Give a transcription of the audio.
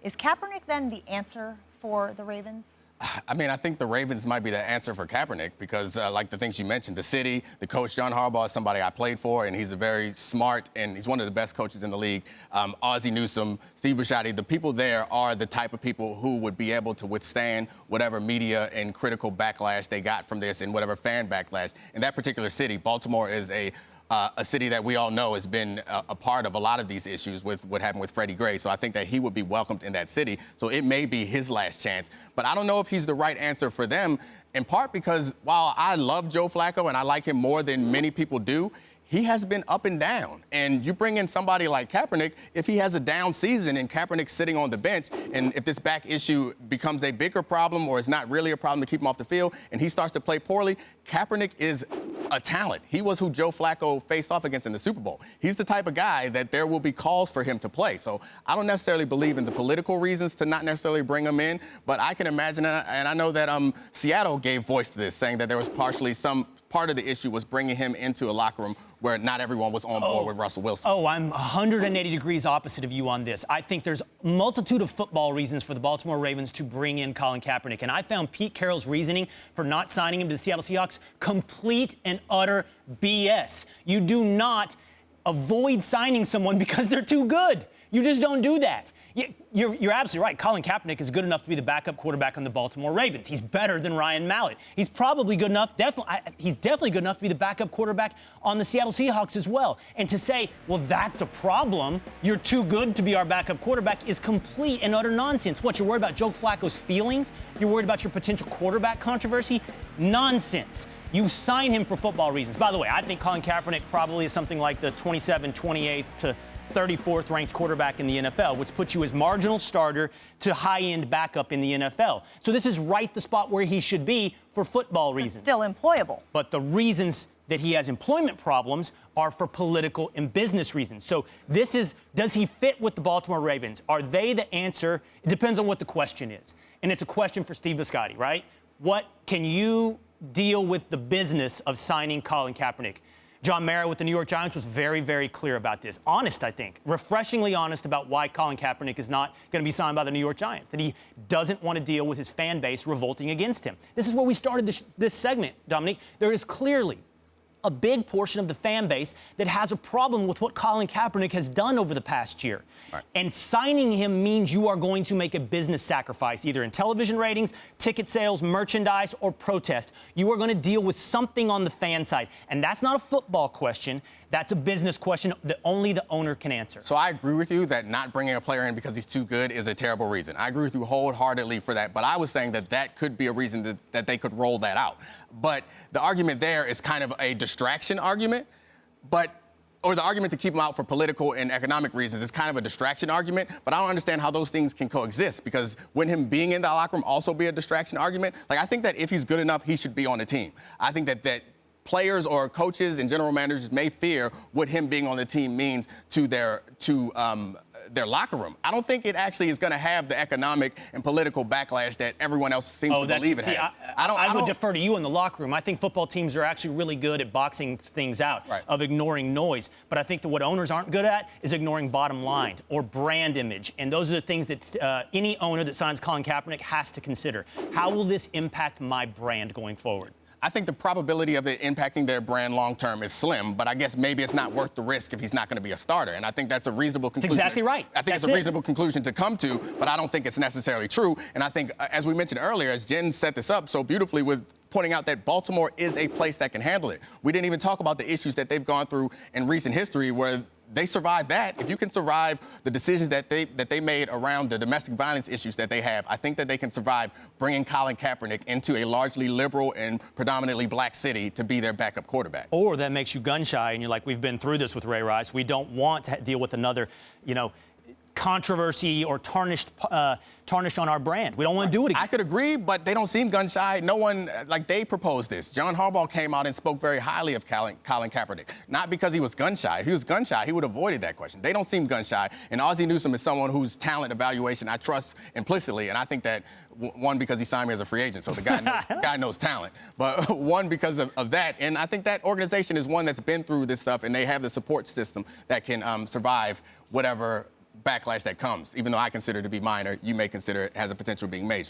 Is Kaepernick then the answer for the Ravens? I mean, I think the Ravens might be the answer for Kaepernick because, like the things you mentioned, the city, the coach, John Harbaugh, is somebody I played for, and he's a very smart, and he's one of the best coaches in the league. Ozzie Newsome, Steve Bisciotti, the people there are the type of people who would be able to withstand whatever media and critical backlash they got from this and whatever fan backlash. In that particular city, Baltimore is a city that we all know has been a part of a lot of these issues with what happened with Freddie Gray. So I think that he would be welcomed in that city. So it may be his last chance. But I don't know if he's the right answer for them, in part because while I love Joe Flacco and I like him more than many people do, he has been up and down. And you bring in somebody like Kaepernick, if he has a down season and Kaepernick's sitting on the bench, and if this back issue becomes a bigger problem or it's not really a problem to keep him off the field, and he starts to play poorly, Kaepernick is a talent. He was who Joe Flacco faced off against in the Super Bowl. He's the type of guy that there will be calls for him to play. So I don't necessarily believe in the political reasons to not necessarily bring him in, but I can imagine, and I know that Seattle gave voice to this, saying that there was partially some part of the issue was bringing him into a locker room where not everyone was on board with Russell Wilson. Oh, I'm 180 degrees opposite of you on this. I think there's a multitude of football reasons for the Baltimore Ravens to bring in Colin Kaepernick. And I found Pete Carroll's reasoning for not signing him to the Seattle Seahawks complete and utter BS. You do not avoid signing someone because they're too good. You just don't do that. You're absolutely right. Colin Kaepernick is good enough to be the backup quarterback on the Baltimore Ravens. He's better than Ryan Mallett. He's probably good enough. He's definitely good enough to be the backup quarterback on the Seattle Seahawks as well. And to say, well, that's a problem, you're too good to be our backup quarterback, is complete and utter nonsense. What, you're worried about Joe Flacco's feelings? You're worried about your potential quarterback controversy? Nonsense. You sign him for football reasons. By the way, I think Colin Kaepernick probably is something like the 27th, 28th to 34th ranked quarterback in the NFL, which puts you as marginal starter to high-end backup in the NFL. So this is right the spot where he should be for football reasons. Still employable. But the reasons that he has employment problems are for political and business reasons. So this is, does he fit with the Baltimore Ravens? Are they the answer? It depends on what the question is. And it's a question for Steve Bisciotti, right? What can you deal with the business of signing Colin Kaepernick? John Mara with the New York Giants was very, very clear about this. Honest, I think. Refreshingly honest about why Colin Kaepernick is not going to be signed by the New York Giants. That he doesn't want to deal with his fan base revolting against him. This is where we started this segment, Dominique. There is clearly a big portion of the fan base that has a problem with what Colin Kaepernick has done over the past year. Right. And signing him means you are going to make a business sacrifice, either in television ratings, ticket sales, merchandise, or protest. You are going to deal with something on the fan side. And that's not a football question. That's a business question that only the owner can answer. So I agree with you that not bringing a player in because he's too good is a terrible reason. I agree with you wholeheartedly for that. But I was saying that that could be a reason that they could roll that out. But the argument there is kind of a distraction argument, or the argument to keep him out for political and economic reasons is kind of a distraction argument, but I don't understand how those things can coexist, because wouldn't him being in the locker room also be a distraction argument? Like, I think that if he's good enough, he should be on the team. I think that players or coaches and general managers may fear what him being on the team means to their locker room. I don't think it actually is going to have the economic and political backlash that everyone else seems to believe it has. I would defer to you in the locker room. I think football teams are actually really good at boxing things out, right, of ignoring noise. But I think that what owners aren't good at is ignoring bottom line or brand image. And those are the things that any owner that signs Colin Kaepernick has to consider. How will this impact my brand going forward? I think the probability of it impacting their brand long-term is slim, but I guess maybe it's not worth the risk if he's not going to be a starter. And I think that's a reasonable conclusion. That's exactly right. I think it's a reasonable conclusion to come to, but I don't think it's necessarily true. And I think, as we mentioned earlier, as Jen set this up so beautifully with pointing out that Baltimore is a place that can handle it. We didn't even talk about the issues that they've gone through in recent history where they survived that. If you can survive the decisions that they made around the domestic violence issues that they have, I think that they can survive bringing Colin Kaepernick into a largely liberal and predominantly black city to be their backup quarterback. Or that makes you gun shy and you're like, we've been through this with Ray Rice. We don't want to deal with another, controversy or tarnish on our brand. We don't want to do it again. I could agree, but they don't seem gun-shy. No one, they proposed this. John Harbaugh came out and spoke very highly of Colin Kaepernick. Not because he was gun-shy. If he was gun-shy, he would have avoided that question. They don't seem gun-shy. And Ozzie Newsome is someone whose talent evaluation I trust implicitly. And I think that, one, because he signed me as a free agent, so the guy knows talent. But one, because of that. And I think that organization is one that's been through this stuff, and they have the support system that can survive whatever backlash that comes. Even though I consider it to be minor, you may consider it has a potential of being major.